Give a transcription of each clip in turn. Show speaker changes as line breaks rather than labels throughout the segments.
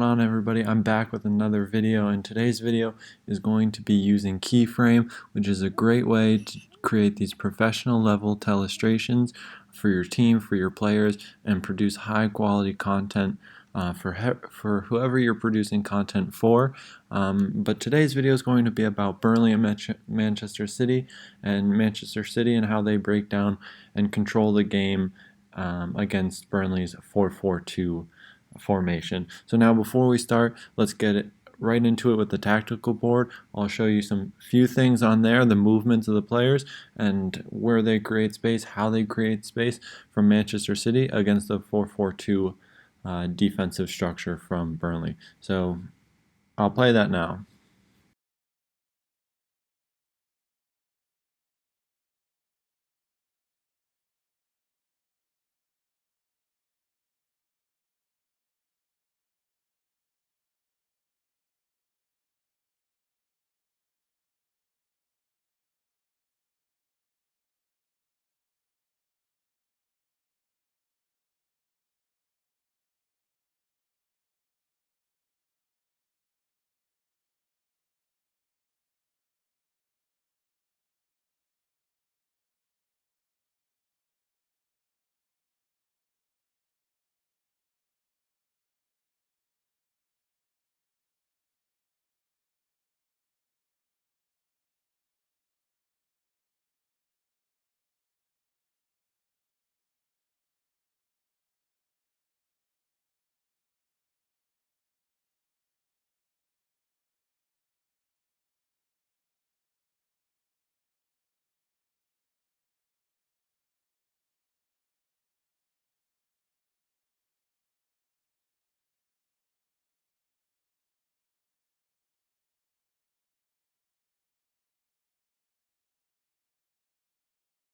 What's going on, everybody? I'm back with another video, and today's video is going to be using keyframe, which is a great way to create these professional level illustrations for your team, for your players, and produce high quality content for whoever you're producing content for. But today's video is going to be about Burnley and Manchester City and how they break down and control the game against Burnley's 4-4-2 formation. So now before we start, let's get it right into it with the tactical board. I'll show you some few things on there, the movements of the players and where they create space, how they create space from Manchester City against the 4-4-2 defensive structure from Burnley. So I'll play that now.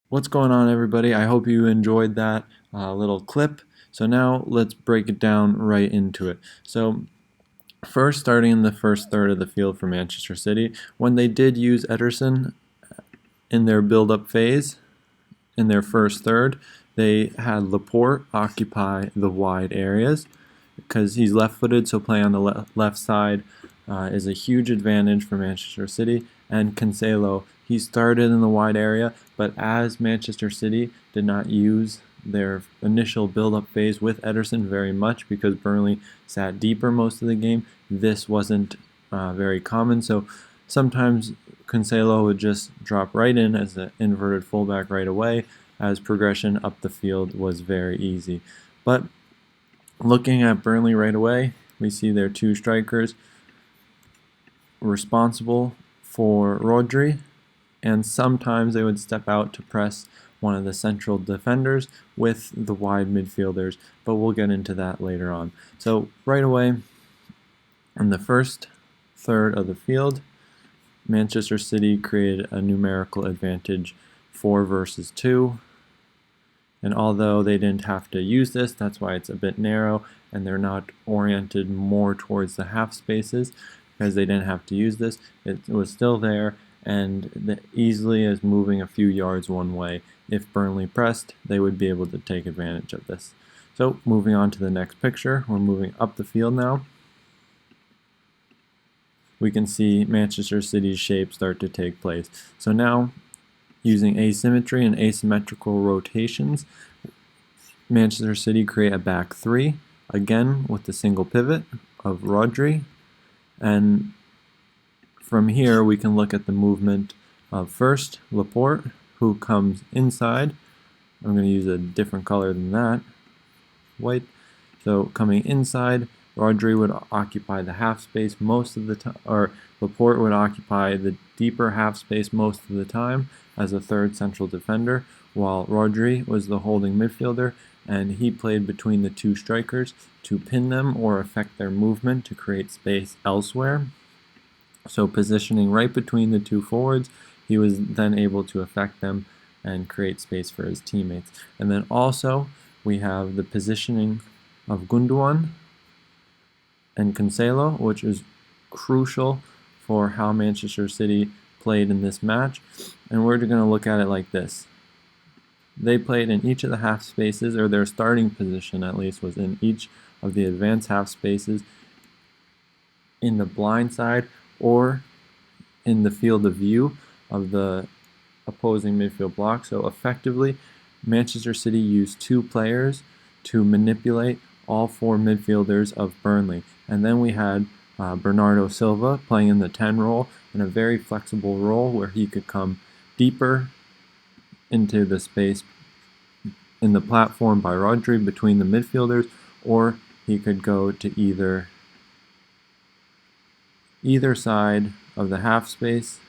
What's going on, everybody? I hope you enjoyed that little clip. So now let's break it down right into it. So first, starting in the first third of the field for Manchester City, when they did use Ederson in their build-up phase, in their first third, they had Laporte occupy the wide areas because he's left-footed, so playing on the left side is a huge advantage for Manchester City. And Cancelo, he started in the wide area, but as Manchester City did not use their initial build-up phase with Ederson very much because Burnley sat deeper most of the game, this wasn't very common. So sometimes Cancelo would just drop right in as an inverted fullback right away, as progression up the field was very easy. But looking at Burnley right away, we see their two strikers responsible for Rodri, and sometimes they would step out to press one of the central defenders with the wide midfielders, but we'll get into that later on. So right away, in the first third of the field, Manchester City created a numerical advantage 4 versus 2. And although they didn't have to use this, that's why it's a bit narrow and they're not oriented more towards the half spaces because they didn't have to use this. It was still there and easily as moving a few yards one way. If Burnley pressed, they would be able to take advantage of this. So moving on to the next picture, we're moving up the field now. We can see Manchester City's shape start to take place. So now, using asymmetry and asymmetrical rotations, Manchester City create a back three, again with the single pivot of Rodri. And from here, we can look at the movement of first Laporte, who comes inside. I'm going to use a different color than that, white. So coming inside, Rodri would occupy the half space most of the time, or Laporte would occupy the deeper half space most of the time as a third central defender, while Rodri was the holding midfielder, and he played between the two strikers to pin them or affect their movement to create space elsewhere. So positioning right between the two forwards, he was then able to affect them and create space for his teammates. And then also we have the positioning of Gundogan and Cancelo, which is crucial for how Manchester City played in this match. And we're going to look at it like this. They played in each of the half spaces, or their starting position at least was in each of the advanced half spaces, in the blind side or in the field of view of the opposing midfield block. So effectively, Manchester City used 2 players to manipulate all 4 midfielders of Burnley. And then we had Bernardo Silva playing in the 10 role in a very flexible role where he could come deeper into the space in the platform by Rodri between the midfielders, or he could go to either side of the half space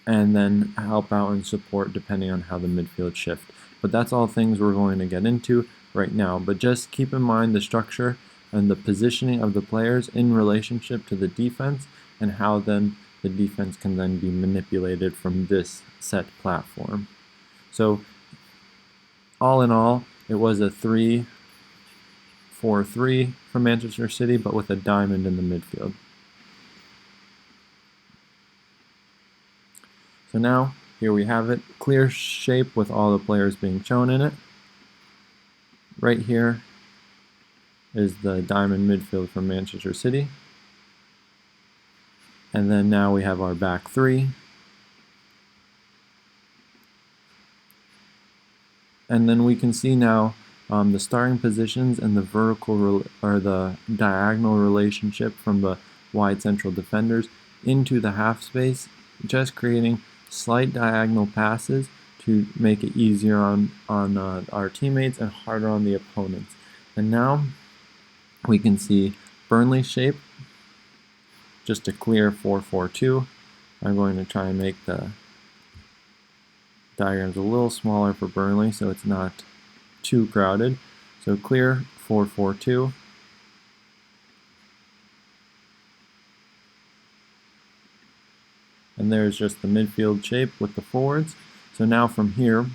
and then help out and support depending on how the midfield shift. But that's all things we're going to get into right now. But just keep in mind the structure and the positioning of the players in relationship to the defense and how then the defense can then be manipulated from this set platform. So all in all, it was a 3-4-3 for Manchester City, but with a diamond in the midfield. So now, here we have it, clear shape with all the players being shown in it. Right here is the diamond midfield from Manchester City. And then now we have our back 3. And then we can see now the starting positions and the vertical or the diagonal relationship from the wide central defenders into the half space, just creating slight diagonal passes to make it easier on our teammates and harder on the opponents. And now we can see Burnley shape, just a clear 4-4-2. I'm going to try and make the diagrams a little smaller for Burnley so it's not too crowded. So clear 4-4-2. And there's just the midfield shape with the forwards. So now from here,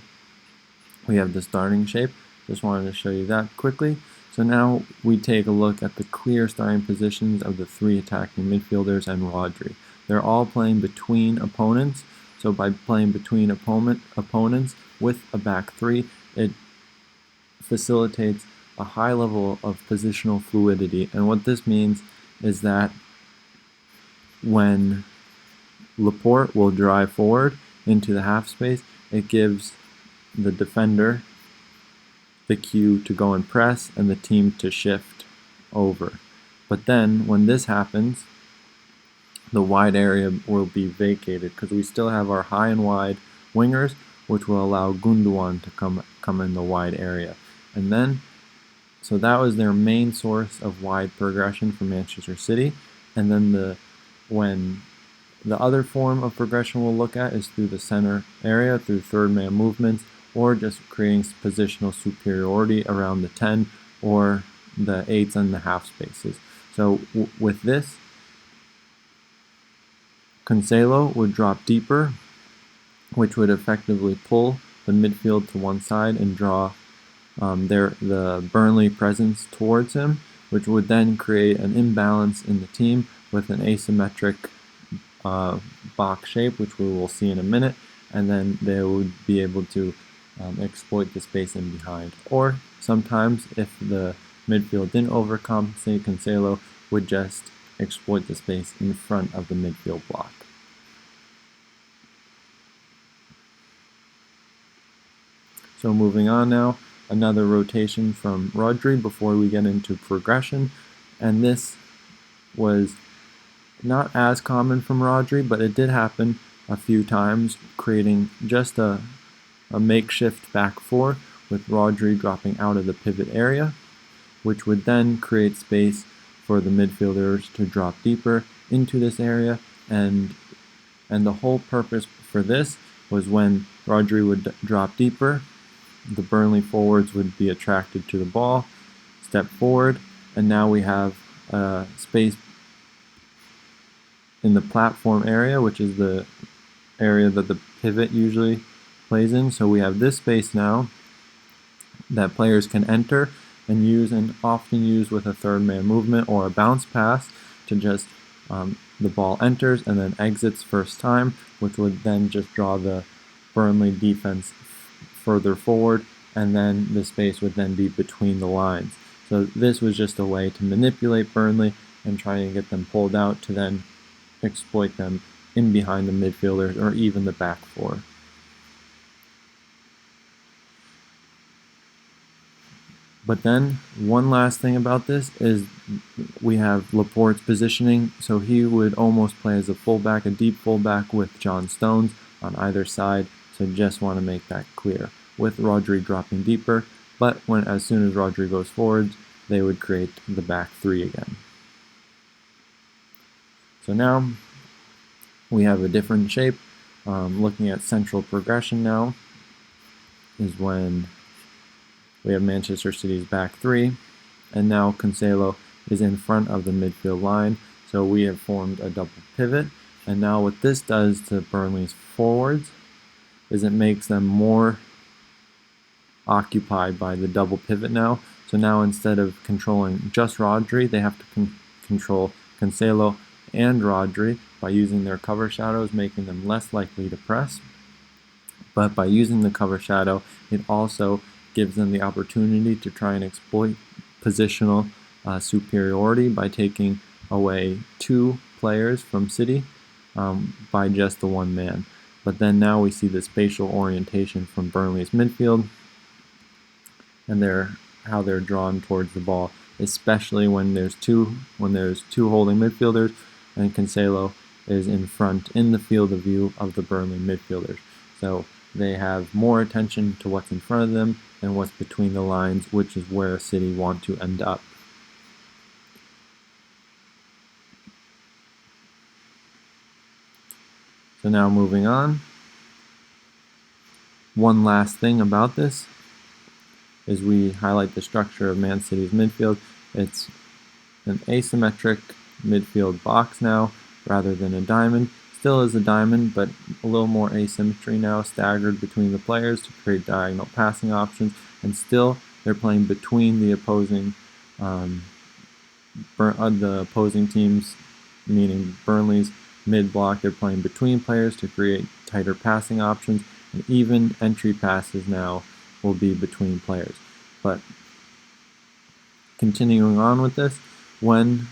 we have the starting shape. Just wanted to show you that quickly. So now we take a look at the clear starting positions of the 3 attacking midfielders and Rodri. They're all playing between opponents. So by playing between opponents with a back 3, it facilitates a high level of positional fluidity. And what this means is that when Laporte will drive forward into the half space, it gives the defender the cue to go and press and the team to shift over. But then when this happens, the wide area will be vacated because we still have our high and wide wingers, which will allow Gundogan to come in the wide area. And then, so that was their main source of wide progression for Manchester City. And then when the other form of progression we'll look at is through the center area, through third man movements, or just creating positional superiority around the 10 or the 8s and the half spaces. So with this, Cancelo would drop deeper, which would effectively pull the midfield to one side and draw the Burnley presence towards him, which would then create an imbalance in the team with an asymmetric box shape, which we will see in a minute, and then they would be able to exploit the space in behind. Or sometimes, if the midfield didn't overcompensate, Cancelo would just exploit the space in front of the midfield block. So moving on now, another rotation from Rodri before we get into progression, and this was not as common from Rodri, but it did happen a few times, creating just a makeshift back 4 with Rodri dropping out of the pivot area, which would then create space for the midfielders to drop deeper into this area, and the whole purpose for this was when Rodri would drop deeper, the Burnley forwards would be attracted to the ball, step forward, and now we have space in the platform area, which is the area that the pivot usually plays in. So we have this space now that players can enter and use, and often use with a third man movement or a bounce pass to just the ball enters and then exits first time, which would then just draw the Burnley defense further forward, and then the space would then be between the lines. So this was just a way to manipulate Burnley and try and get them pulled out to then exploit them in behind the midfielders or even the back four. But then one last thing about this is we have Laporte's positioning. So he would almost play as a fullback, a deep fullback with John Stones on either side. So just want to make that clear. With Rodri dropping deeper, but as soon as Rodri goes forwards, they would create the back three again. So now we have a different shape. Looking at central progression now is when we have Manchester City's back three, and now Cancelo is in front of the midfield line. So we have formed a double pivot, and now what this does to Burnley's forwards is it makes them more occupied by the double pivot now. So now instead of controlling just Rodri, they have to control Cancelo and Rodri by using their cover shadows, making them less likely to press. But by using the cover shadow, it also gives them the opportunity to try and exploit positional superiority by taking away two players from City by just the one man. But then now we see the spatial orientation from Burnley's midfield and how they're drawn towards the ball, especially when there's two holding midfielders and Cancelo is in front in the field of view of the Burnley midfielders. So they have more attention to what's in front of them and what's between the lines, which is where City want to end up. So now moving on. One last thing about this is we highlight the structure of Man City's midfield. It's an asymmetric midfield box now rather than a diamond. Still is a diamond, but a little more asymmetry now, staggered between the players to create diagonal passing options. And still, they're playing between the opposing teams, meaning Burnley's mid-block. They're playing between players to create tighter passing options, and even entry passes now will be between players. But continuing on with this, one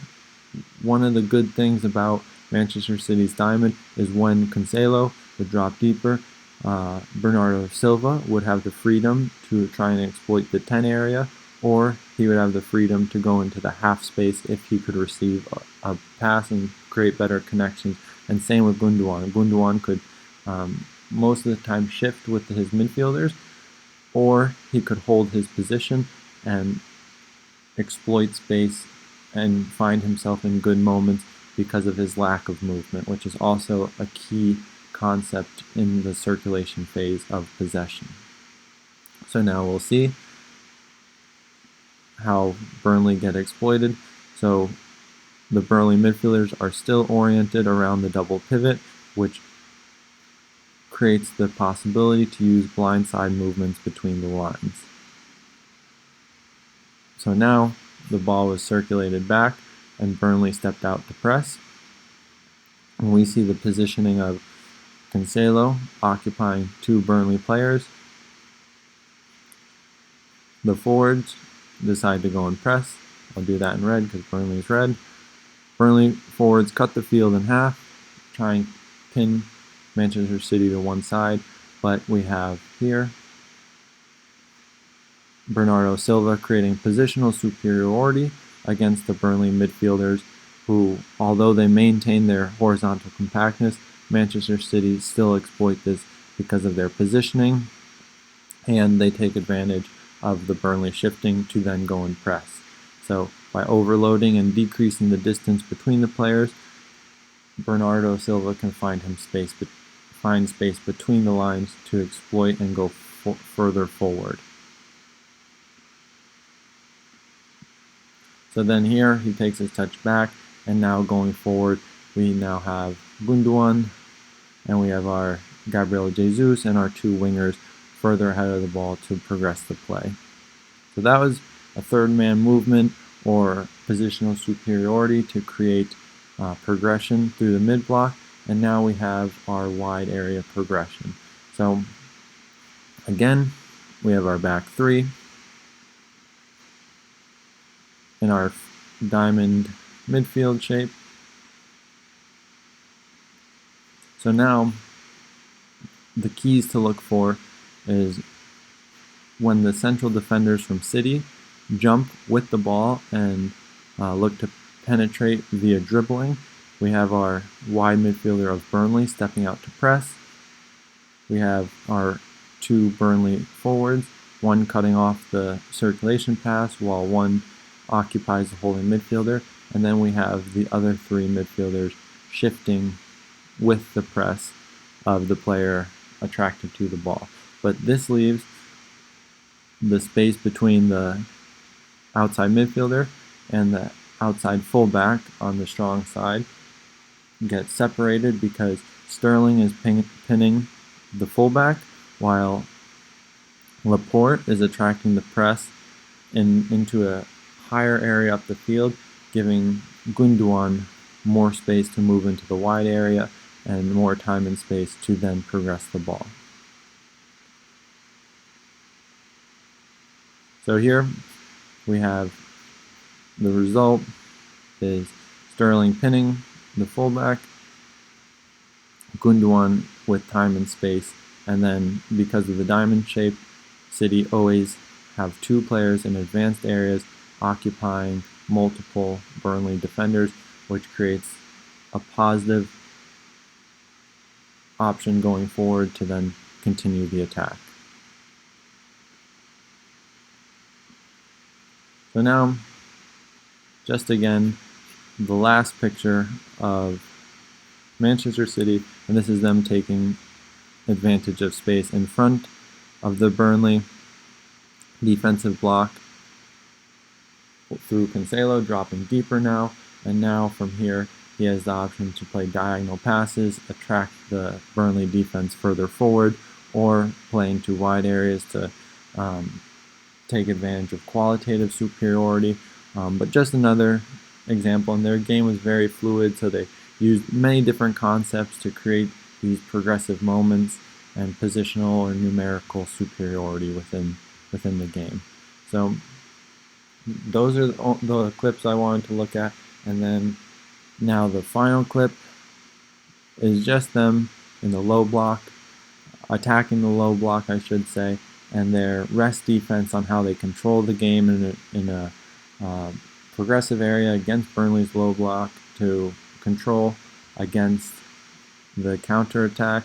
of the good things about Manchester City's diamond is when Cancelo would drop deeper, Bernardo Silva would have the freedom to try and exploit the 10 area, or he would have the freedom to go into the half space if he could receive a pass and create better connections. And same with Gundogan. Gundogan could most of the time shift with his midfielders, or he could hold his position and exploit space and find himself in good moments because of his lack of movement, which is also a key concept in the circulation phase of possession. So now we'll see how Burnley get exploited. So the Burnley midfielders are still oriented around the double pivot, which creates the possibility to use blindside movements between the lines. So now the ball was circulated back and Burnley stepped out to press. And we see the positioning of Cancelo occupying two Burnley players. The forwards decide to go and press. I'll do that in red because Burnley's red. Burnley forwards cut the field in half, try and pin Manchester City to one side, but we have here Bernardo Silva creating positional superiority against the Burnley midfielders who, although they maintain their horizontal compactness, Manchester City still exploit this because of their positioning, and they take advantage of the Burnley shifting to then go and press. So by overloading and decreasing the distance between the players, Bernardo Silva can find space between the lines to exploit and go further forward. So then here he takes his touch back, and now going forward we now have Gundogan and we have our Gabriel Jesus and our two wingers further ahead of the ball to progress the play. So that was a third man movement or positional superiority to create progression through the mid block, and now we have our wide area progression. So again, we have our back three. in our diamond midfield shape. So now the keys to look for is when the central defenders from City jump with the ball and look to penetrate via dribbling. We have our wide midfielder of Burnley stepping out to press. We have our two Burnley forwards, one cutting off the circulation pass while one occupies the holding midfielder. And then we have the other three midfielders shifting with the press of the player attracted to the ball. But this leaves the space between the outside midfielder and the outside fullback on the strong side gets separated because Sterling is pinning the fullback while Laporte is attracting the press into a higher area up the field, giving Gundogan more space to move into the wide area and more time and space to then progress the ball. So here we have the result is Sterling pinning the fullback, Gundogan with time and space, and then because of the diamond shape, City always have two players in advanced areas occupying multiple Burnley defenders, which creates a positive option going forward to then continue the attack. So now, just again, the last picture of Manchester City, and this is them taking advantage of space in front of the Burnley defensive block through Cancelo, dropping deeper now, and now from here he has the option to play diagonal passes, attract the Burnley defense further forward, or play into wide areas to take advantage of qualitative superiority. But just another example, and their game was very fluid, so they used many different concepts to create these progressive moments and positional or numerical superiority within the game. So those are the clips I wanted to look at, and then now the final clip is just them in the low block, attacking the low block I should say, and their rest defense on how they control the game in a progressive area against Burnley's low block to control against the counter-attack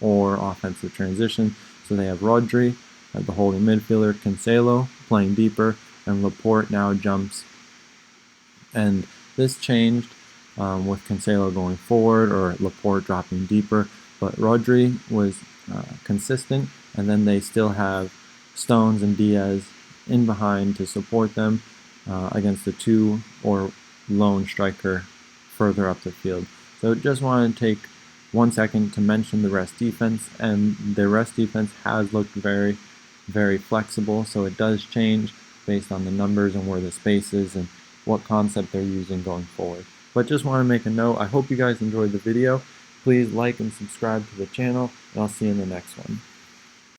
or offensive transition. So they have Rodri, the holding midfielder, Cancelo playing deeper, and Laporte now jumps. And this changed with Cancelo going forward or Laporte dropping deeper, but Rodri was consistent, and then they still have Stones and Diaz in behind to support them against the two or lone striker further up the field. So just wanted to take 1 second to mention the rest defense, and the rest defense has looked very, very flexible, so it does change based on the numbers and where the space is and what concept they're using going forward. But just want to make a note, I hope you guys enjoyed the video. Please like and subscribe to the channel, and I'll see you in the next one.